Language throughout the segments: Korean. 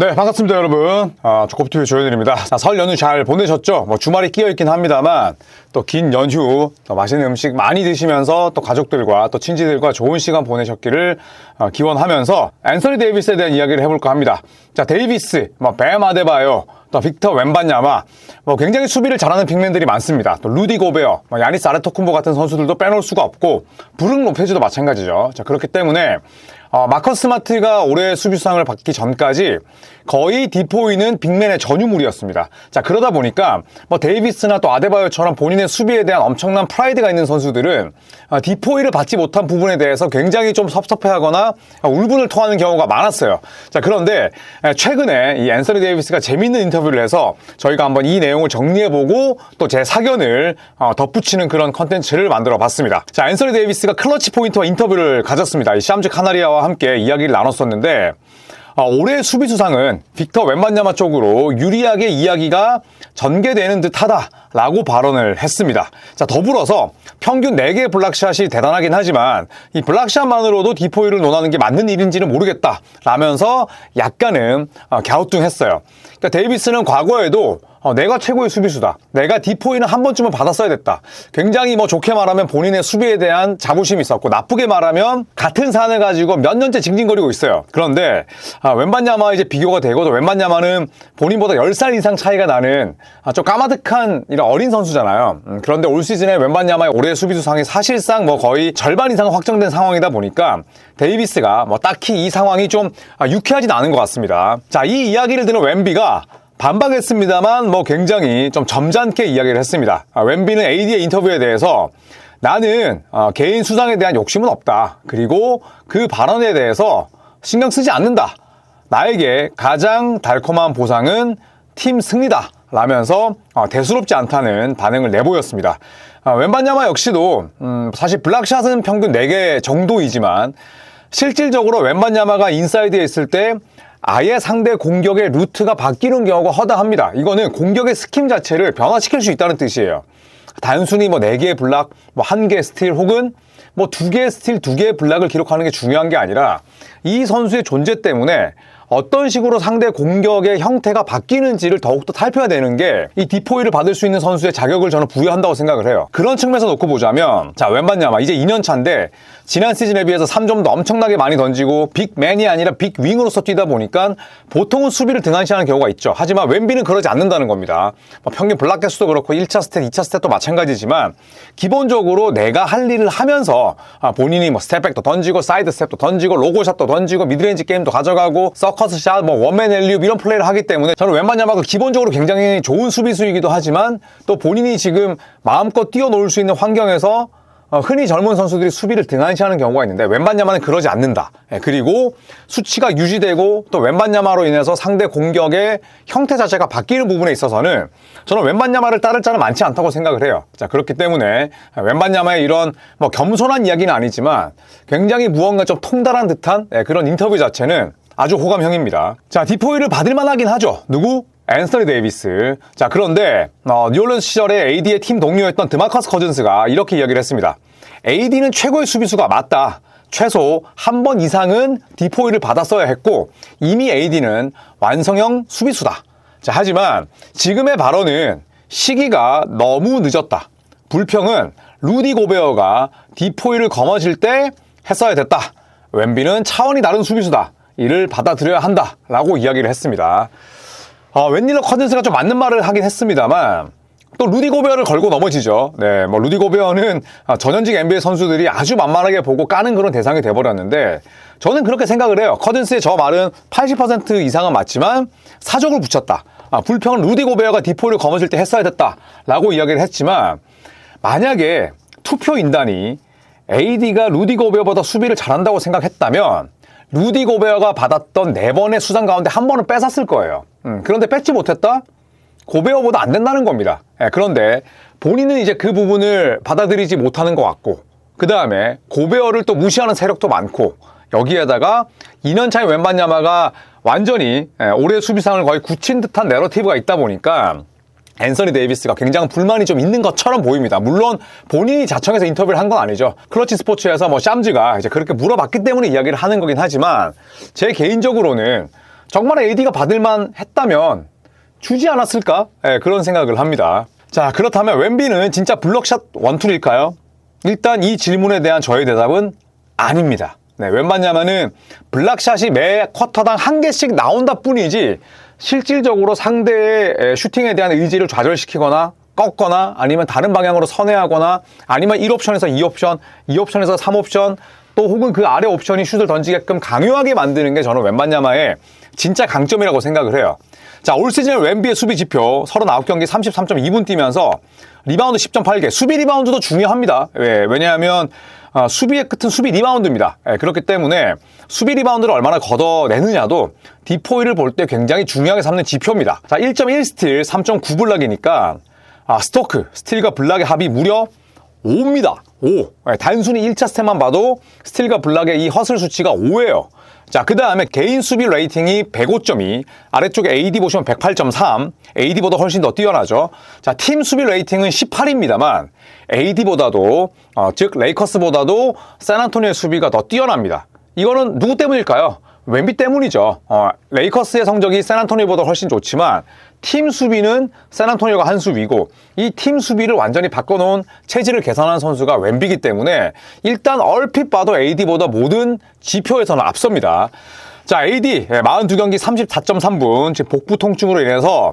네, 반갑습니다, 여러분. 조코피TV 조현일입니다. 설 연휴 잘 보내셨죠? 주말이 끼어있긴 합니다만, 또 긴 연휴, 또 맛있는 음식 많이 드시면서 또 가족들과 또 친지들과 좋은 시간 보내셨기를 기원하면서 앤서니 데이비스에 대한 이야기를 해볼까 합니다. 자, 데이비스, 뱀 아데바요, 또 빅터 웬반야마, 굉장히 수비를 잘하는 빅맨들이 많습니다. 또 루디 고베어, 야니스 아데토쿤보 같은 선수들도 빼놓을 수가 없고, 브룩 로페즈도 마찬가지죠. 자, 그렇기 때문에 마커스 스마트가 올해 수비수상을 받기 전까지 거의 디포이는 빅맨의 전유물이었습니다. 자, 그러다 보니까 데이비스나 또 아데바요처럼 본인의 수비에 대한 엄청난 프라이드가 있는 선수들은 디포이를 받지 못한 부분에 대해서 굉장히 좀 섭섭해하거나 울분을 토하는 경우가 많았어요. 자, 그런데 최근에 이 앤서니 데이비스가 재밌는 인터뷰를 해서 저희가 한번 이 내용을 정리해보고 또 제 사견을 덧붙이는 그런 컨텐츠를 만들어 봤습니다. 자, 앤서니 데이비스가 클러치 포인트와 인터뷰를 가졌습니다. 이 샴즈 카나리아와 함께 이야기를 나눴었는데, 올해의 수비수상은 빅터 웬반야마 쪽으로 유리하게 이야기가 전개되는 듯하다라고 발언을 했습니다. 자, 더불어서 평균 4개의 블락샷이 대단하긴 하지만 이 블락샷만으로도 디포이를 논하는 게 맞는 일인지는 모르겠다 라면서 약간은 갸우뚱했어요. 그러니까 데이비스는 과거에도 내가 최고의 수비수다, 내가 디포이는 한 번쯤은 받았어야 됐다, 굉장히 좋게 말하면 본인의 수비에 대한 자부심이 있었고, 나쁘게 말하면 같은 산을 가지고 몇 년째 징징거리고 있어요. 그런데 웬반야마 이제 비교가 되고, 또 웬반야마는 본인보다 10살 이상 차이가 나는 좀 까마득한 이런 어린 선수잖아요. 그런데 올 시즌에 웬반야마의 올해 수비수상이 사실상 거의 절반 이상 확정된 상황이다 보니까 데이비스가 딱히 이 상황이 좀 유쾌하진 않은 것 같습니다. 자, 이 이야기를 들은 웬비가 반박했습니다만 굉장히 좀 점잖게 이야기를 했습니다. 웬비는 AD의 인터뷰에 대해서 나는 개인 수상에 대한 욕심은 없다, 그리고 그 발언에 대해서 신경 쓰지 않는다, 나에게 가장 달콤한 보상은 팀 승리다 라면서 대수롭지 않다는 반응을 내보였습니다. 웬반야마 역시도 사실 블락샷은 평균 4개 정도이지만 실질적으로 웬반야마가 인사이드에 있을 때 아예 상대 공격의 루트가 바뀌는 경우가 허다합니다. 이거는 공격의 스킴 자체를 변화시킬 수 있다는 뜻이에요. 단순히 4개의 블락, 1개의 스틸, 혹은 2개의 스틸, 2개의 블락을 기록하는 게 중요한 게 아니라 이 선수의 존재 때문에 어떤 식으로 상대 공격의 형태가 바뀌는지를 더욱더 살펴야 되는 게 이 디포이를 받을 수 있는 선수의 자격을 저는 부여한다고 생각을 해요. 그런 측면에서 놓고 보자면, 자, 웬반야마 이제 2년 차인데 지난 시즌에 비해서 3점도 엄청나게 많이 던지고 빅맨이 아니라 빅윙으로서 뛰다 보니까 보통은 수비를 등한시하는 경우가 있죠. 하지만 웬비는 그러지 않는다는 겁니다. 평균 블락 개수도 그렇고 1차 스탯, 2차 스탯도 마찬가지지만 기본적으로 내가 할 일을 하면서 본인이 스텝백도 던지고 사이드 스텝도 던지고 로고샷도 던지고 미드레인지 게임도 가져가고 서커스샷, 원맨 엘리웁 이런 플레이를 하기 때문에 저는 웬반야마가 기본적으로 굉장히 좋은 수비수이기도 하지만 또 본인이 지금 마음껏 뛰어놀 수 있는 환경에서 흔히 젊은 선수들이 수비를 등한시하는 경우가 있는데 웬반야마는 그러지 않는다. 그리고 수치가 유지되고 또 웬반야마로 인해서 상대 공격의 형태 자체가 바뀌는 부분에 있어서는 저는 웬반야마를 따를 자는 많지 않다고 생각을 해요. 자, 그렇기 때문에 웬반야마의 이런 겸손한 이야기는 아니지만 굉장히 무언가 좀 통달한 듯한 그런 인터뷰 자체는 아주 호감형입니다. 자, 디포이를 받을 만하긴 하죠. 누구? 앤서니 데이비스. 자, 그런데 뉴올리언스 시절에 AD의 팀 동료였던 드마커스 커즌스가 이렇게 이야기를 했습니다. AD는 최고의 수비수가 맞다. 최소 한 번 이상은 디포이를 받았어야 했고 이미 AD는 완성형 수비수다. 자, 하지만 지금의 발언은 시기가 너무 늦었다. 불평은 루디 고베어가 디포이를 거머쥘 때 했어야 됐다. 웬비는 차원이 다른 수비수다. 이를 받아들여야 한다 라고 이야기를 했습니다. 웬일러 커즌스가 좀 맞는 말을 하긴 했습니다만 또 루디 고베어를 걸고 넘어지죠. 네, 루디 고베어는 전현직 NBA 선수들이 아주 만만하게 보고 까는 그런 대상이 돼버렸는데 저는 그렇게 생각을 해요. 커즌스의 저 말은 80% 이상은 맞지만 사족을 붙였다. 불평은 루디 고베어가 디포이를 거머쥘 때 했어야 됐다 라고 이야기를 했지만, 만약에 투표인단이 AD가 루디 고베어보다 수비를 잘한다고 생각했다면 루디 고베어가 받았던 4번의 수상 가운데 1번은 뺏었을 거예요. 그런데 뺏지 못했다? 고베어보다 안 된다는 겁니다. 그런데 본인은 이제 그 부분을 받아들이지 못하는 것 같고, 그 다음에 고베어를 또 무시하는 세력도 많고, 여기에다가 2년 차의 웬반야마가 완전히 올해 수비상을 거의 굳힌 듯한 내러티브가 있다 보니까 앤서니 데이비스가 굉장히 불만이 좀 있는 것처럼 보입니다. 물론 본인이 자청해서 인터뷰를 한 건 아니죠. 클러치 스포츠에서 샴즈가 이제 그렇게 물어봤기 때문에 이야기를 하는 거긴 하지만, 제 개인적으로는 정말 AD가 받을만 했다면 주지 않았을까? 그런 생각을 합니다. 자, 그렇다면 웸비는 진짜 블럭샷 원툴일까요? 일단 이 질문에 대한 저의 대답은 아닙니다. 웬만하면은 블락샷이 매 쿼터당 한 개씩 나온다 뿐이지 실질적으로 상대의 슈팅에 대한 의지를 좌절시키거나 꺾거나 아니면 다른 방향으로 선회하거나 아니면 1옵션에서 2옵션, 2옵션에서 3옵션 또 혹은 그 아래 옵션이 슛을 던지게끔 강요하게 만드는 게 저는 웬만냐마의 진짜 강점이라고 생각을 해요. 자, 올 시즌 웸비의 수비 지표 39경기 33.2분 뛰면서 리바운드 10.8개, 수비 리바운드도 중요합니다. 왜냐하면 수비의 끝은 수비 리바운드입니다. 그렇기 때문에 수비 리바운드를 얼마나 걷어내느냐도 디포이를 볼 때 굉장히 중요하게 삼는 지표입니다. 자, 1.1 스틸, 3.9 블락이니까 스토크, 스틸과 블락의 합이 무려 5입니다. 5. 단순히 1차 스탯만 봐도 스틸과 블락의 이 허슬 수치가 5예요. 자, 그 다음에 개인 수비 레이팅이 105.2, 아래쪽에 AD 보시면 108.3, AD보다 훨씬 더 뛰어나죠. 자, 팀 수비 레이팅은 18입니다만 AD보다도 즉 레이커스보다도 샌안토니오의 수비가 더 뛰어납니다. 이거는 누구 때문일까요? 웸비 때문이죠. 레이커스의 성적이 샌안토니오보다 훨씬 좋지만 팀 수비는 샌안토니오가 한 수비고 이 팀 수비를 완전히 바꿔놓은 체질을 개선한 선수가 웸비이기 때문에 일단 얼핏 봐도 AD보다 모든 지표에서는 앞섭니다. 자, AD 42경기 34.3분 지금 복부 통증으로 인해서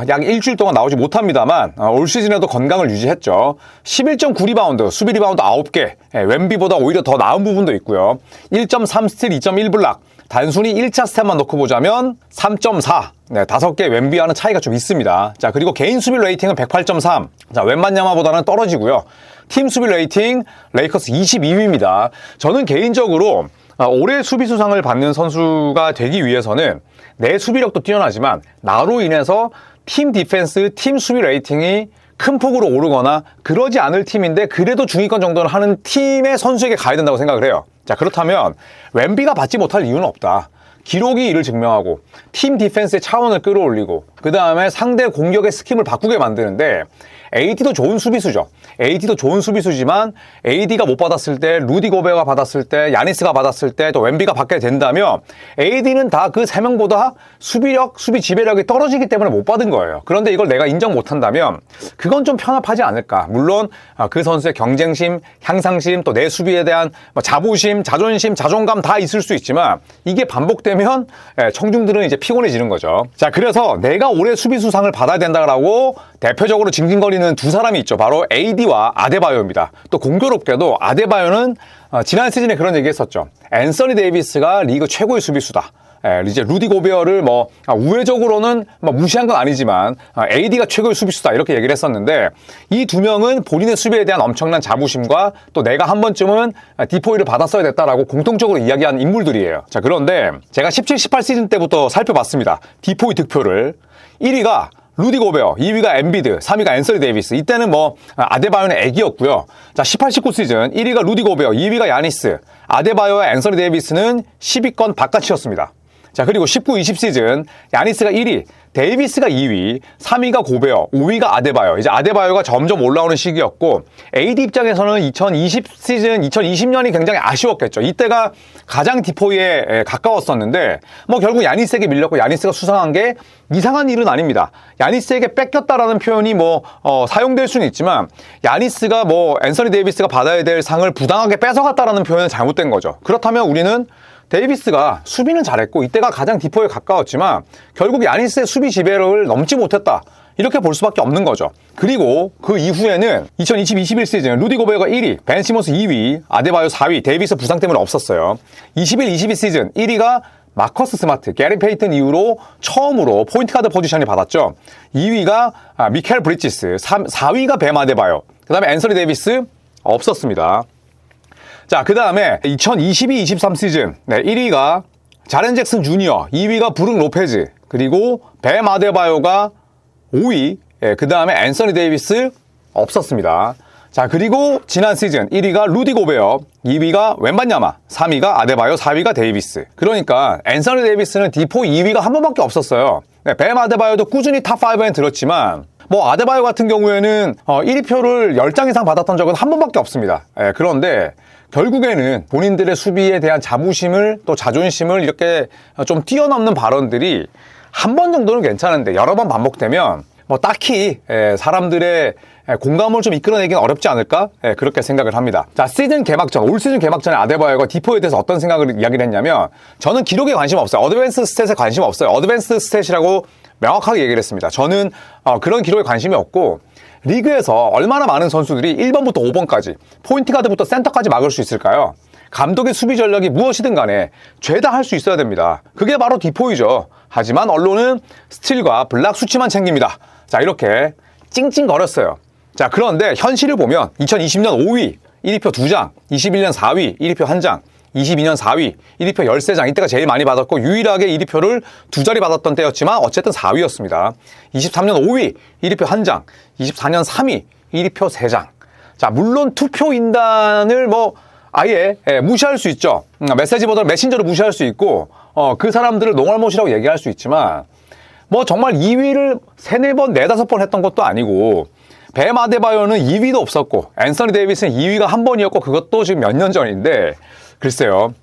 약 일주일 동안 나오지 못합니다만 올 시즌에도 건강을 유지했죠. 11.9 리바운드, 수비 리바운드 9개, 웸비보다 오히려 더 나은 부분도 있고요. 1.3 스틸, 2.1 블락, 단순히 1차 스탯만 놓고 보자면 3.4, 5개 웸비와는 차이가 좀 있습니다. 자, 그리고 개인 수비 레이팅은 108.3, 자, 웬만냐마보다는 떨어지고요. 팀 수비 레이팅 레이커스 22위입니다. 저는 개인적으로 올해 수비수상을 받는 선수가 되기 위해서는 내 수비력도 뛰어나지만 나로 인해서 팀 디펜스, 팀 수비 레이팅이 큰 폭으로 오르거나 그러지 않을 팀인데 그래도 중위권 정도는 하는 팀의 선수에게 가야 된다고 생각을 해요. 자, 그렇다면 웸비가 받지 못할 이유는 없다. 기록이 이를 증명하고 팀 디펜스의 차원을 끌어올리고 그 다음에 상대 공격의 스킴을 바꾸게 만드는데 AD도 좋은 수비수죠. AD도 좋은 수비수지만 AD가 못 받았을 때, 루디 고베어가 받았을 때, 야니스가 받았을 때, 또 웸비가 받게 된다면 AD는 다 그 세 명보다 수비력, 수비 지배력이 떨어지기 때문에 못 받은 거예요. 그런데 이걸 내가 인정 못한다면 그건 좀 편협하지 않을까. 물론 그 선수의 경쟁심, 향상심, 또 내 수비에 대한 자부심, 자존심, 자존감 다 있을 수 있지만 이게 반복되면 청중들은 이제 피곤해지는 거죠. 자, 그래서 내가 올해 수비수상을 받아야 된다라고 대표적으로 징징거리는 두 사람이 있죠. 바로 AD와 아데바요입니다. 또 공교롭게도 아데바요는 지난 시즌에 그런 얘기 했었죠. 앤서니 데이비스가 리그 최고의 수비수다. 이제 루디 고베어를 우회적으로는 무시한 건 아니지만 AD가 최고의 수비수다 이렇게 얘기를 했었는데 이 두 명은 본인의 수비에 대한 엄청난 자부심과 또 내가 한 번쯤은 디포이를 받았어야 됐다라고 공통적으로 이야기한 인물들이에요. 자, 그런데 제가 17, 18 시즌 때부터 살펴봤습니다. 디포이 득표를 1위가 루디 고베어, 2위가 엠비드, 3위가 앤서니 데이비스. 이때는 아데바요는 애기였고요. 자, 18, 19 시즌 1위가 루디 고베어, 2위가 야니스, 아데바요와 앤서니 데이비스는 10위권 바깥이었습니다. 자, 그리고 19, 20 시즌 야니스가 1위, 데이비스가 2위, 3위가 고베어, 5위가 아데바요. 이제 아데바요가 점점 올라오는 시기였고 AD 입장에서는 2020 시즌, 2020년이 굉장히 아쉬웠겠죠. 이때가 가장 디포이에 가까웠었는데 결국 야니스에게 밀렸고 야니스가 수상한 게 이상한 일은 아닙니다. 야니스에게 뺏겼다라는 표현이 사용될 수는 있지만 야니스가 앤서니 데이비스가 받아야 될 상을 부당하게 뺏어갔다라는 표현은 잘못된 거죠. 그렇다면 우리는 데이비스가 수비는 잘했고 이때가 가장 디포에 가까웠지만 결국 야니스의 수비 지배력을 넘지 못했다. 이렇게 볼 수밖에 없는 거죠. 그리고 그 이후에는 2020-21 시즌 루디 고베어가 1위, 벤 시몬스 2위, 아데바요 4위, 데이비스 부상 때문에 없었어요. 21-22 시즌 1위가 마커스 스마트, 게리 페이튼 이후로 처음으로 포인트 가드 포지션이 받았죠. 2위가 미켈 브리치스, 4위가 뱀 아데바요, 그 다음에 앤서니 데이비스 없었습니다. 자, 그 다음에 2022-23 시즌 1위가 자렌 잭슨 주니어, 2위가 브룩 로페즈, 그리고 뱀 아데바요가 5위, 그 다음에 앤서니 데이비스 없었습니다. 자, 그리고 지난 시즌 1위가 루디 고베어, 2위가 웬반야마, 3위가 아데바요, 4위가 데이비스. 그러니까 앤서니 데이비스는 디포 2위가 한 번밖에 없었어요. 뱀 아데바요도 꾸준히 탑5에 들었지만 아데바요 같은 경우에는 1위표를 10장 이상 받았던 적은 한 번밖에 없습니다. 그런데 결국에는 본인들의 수비에 대한 자부심을 또 자존심을 이렇게 좀 뛰어넘는 발언들이 한 번 정도는 괜찮은데 여러 번 반복되면 뭐 딱히 사람들의 공감을 좀 이끌어내기는 어렵지 않을까? 그렇게 생각을 합니다. 자, 시즌 개막전, 올 시즌 개막전에 아데바요가 디포에 대해서 어떤 생각을 이야기를 했냐면 저는 기록에 관심 없어요. 어드밴스 스탯에 관심 없어요. 어드밴스 스탯이라고 명확하게 얘기를 했습니다. 저는 그런 기록에 관심이 없고 리그에서 얼마나 많은 선수들이 1번부터 5번까지 포인트 가드부터 센터까지 막을 수 있을까요? 감독의 수비 전략이 무엇이든 간에 죄다 할 수 있어야 됩니다. 그게 바로 디포이죠. 하지만 언론은 스틸과 블락 수치만 챙깁니다. 자, 이렇게 찡찡거렸어요. 자, 그런데 현실을 보면 2020년 5위 1위표 2장, 21년 4위 1위표 1장, 22년 4위 1위표 13장, 이때가 제일 많이 받았고 유일하게 1위표를 두 자리 받았던 때였지만 어쨌든 4위였습니다. 23년 5위 1위표 1장, 24년 3위 1위표 3장. 자, 물론 투표 인단을 뭐 아예 무시할 수 있죠. 메시지보다 메신저로 무시할 수 있고 그 사람들을 농알못이라고 얘기할 수 있지만 뭐 정말 2위를 3, 4번, 4, 5번 했던 것도 아니고 뱀 아데바요는 2위도 없었고 앤서니 데이비스는 2위가 한 번이었고 그것도 지금 몇 년 전인데 글쎄요.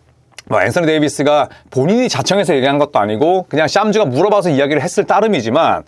뭐 앤서니 데이비스가 본인이 자청해서 얘기한 것도 아니고 그냥 샴즈가 물어봐서 이야기를 했을 따름이지만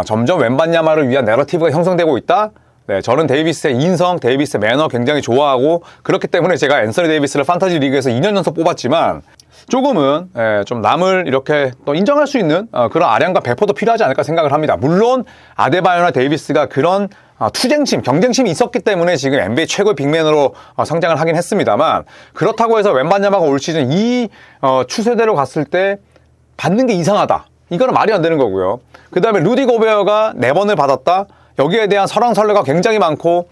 점점 웬반야마를 위한 내러티브가 형성되고 있다? 네, 저는 데이비스의 인성, 데이비스의 매너 굉장히 좋아하고 그렇기 때문에 제가 앤서니 데이비스를 판타지 리그에서 2년 연속 뽑았지만 조금은 좀 남을 이렇게 또 인정할 수 있는 그런 아량과 배포도 필요하지 않을까 생각을 합니다. 물론 아데바요나 데이비스가 그런 투쟁심, 경쟁심이 있었기 때문에 지금 NBA 최고의 빅맨으로 성장을 하긴 했습니다만 그렇다고 해서 웬반야마가 올 시즌 이 추세대로 갔을 때 받는 게 이상하다. 이거는 말이 안 되는 거고요. 그 다음에 루디 고베어가 4번을 받았다. 여기에 대한 설왕설래가 굉장히 많고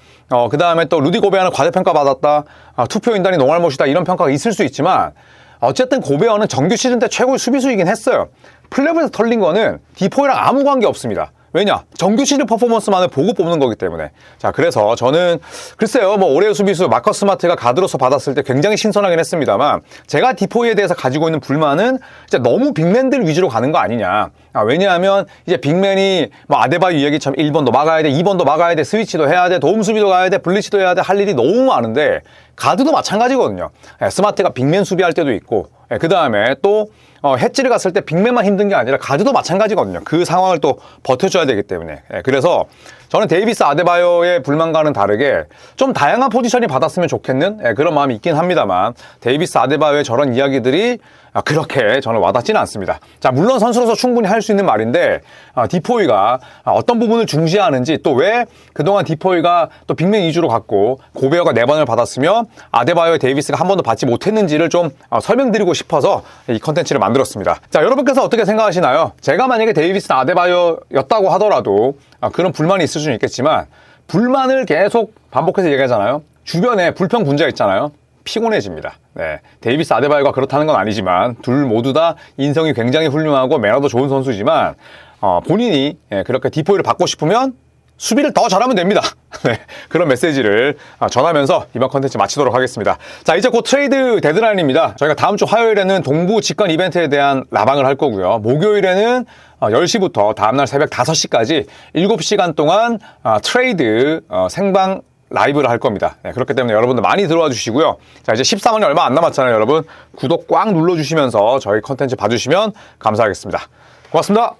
그 다음에 또 루디 고베어는 과대평가 받았다. 투표 인단이 농알못이다. 이런 평가가 있을 수 있지만 어쨌든 고베어는 정규 시즌 때 최고의 수비수이긴 했어요. 플레이오프에서 털린 거는 디포이랑 아무 관계 없습니다. 왜냐? 정규 시즌 퍼포먼스만을 보고 뽑는 거기 때문에. 자, 그래서 저는 글쎄요, 뭐 올해의 수비수 마커스 스마트가 가드로서 받았을 때 굉장히 신선하긴 했습니다만 제가 디포이에 대해서 가지고 있는 불만은 이제 너무 빅맨들 위주로 가는 거 아니냐. 왜냐하면 이제 빅맨이 뭐 아데바요 이야기처럼 1번도 막아야 돼, 2번도 막아야 돼, 스위치도 해야 돼, 도움 수비도 가야 돼, 블리치도 해야 돼, 할 일이 너무 많은데 가드도 마찬가지거든요. 스마트가 빅맨 수비할 때도 있고 그 다음에 또 해치를 갔을 때 빅맨만 힘든 게 아니라 가드도 마찬가지거든요. 그 상황을 또 버텨줘야 되기 때문에. 그래서 저는 데이비스 아데바요의 불만과는 다르게 좀 다양한 포지션이 받았으면 좋겠는 그런 마음이 있긴 합니다만 데이비스 아데바요의 저런 이야기들이 그렇게 저는 와닿지는 않습니다. 자, 물론 선수로서 충분히 할 수 있는 말인데 디포이가 어떤 부분을 중시하는지 또 왜 그동안 디포이가 또 빅맨 위주로 갔고 고베어가 4번을 받았으며 아데바요의 데이비스가 한 번도 받지 못했는지를 좀 설명드리고 싶어서 이 컨텐츠를 만들었습니다. 자, 여러분께서 어떻게 생각하시나요? 제가 만약에 데이비스나 아데바요였다고 하더라도 그런 불만이 있을 수는 있겠지만 불만을 계속 반복해서 얘기하잖아요. 주변에 불평분자 있잖아요. 피곤해집니다. 네, 데이비스 아데바요가 그렇다는 건 아니지만 둘 모두 다 인성이 굉장히 훌륭하고 매너도 좋은 선수지만 본인이 그렇게 디포이를 받고 싶으면 수비를 더 잘하면 됩니다. 네, 그런 메시지를 전하면서 이번 컨텐츠 마치도록 하겠습니다. 자, 이제 곧 트레이드 데드라인입니다. 저희가 다음 주 화요일에는 동부 직관 이벤트에 대한 라방을 할 거고요. 목요일에는 10시부터 다음날 새벽 5시까지 7시간 동안 트레이드 생방 라이브를 할 겁니다. 네, 그렇기 때문에 여러분들 많이 들어와 주시고요. 자, 이제 13원이 얼마 안 남았잖아요, 여러분. 구독 꽉 눌러주시면서 저희 컨텐츠 봐주시면 감사하겠습니다. 고맙습니다.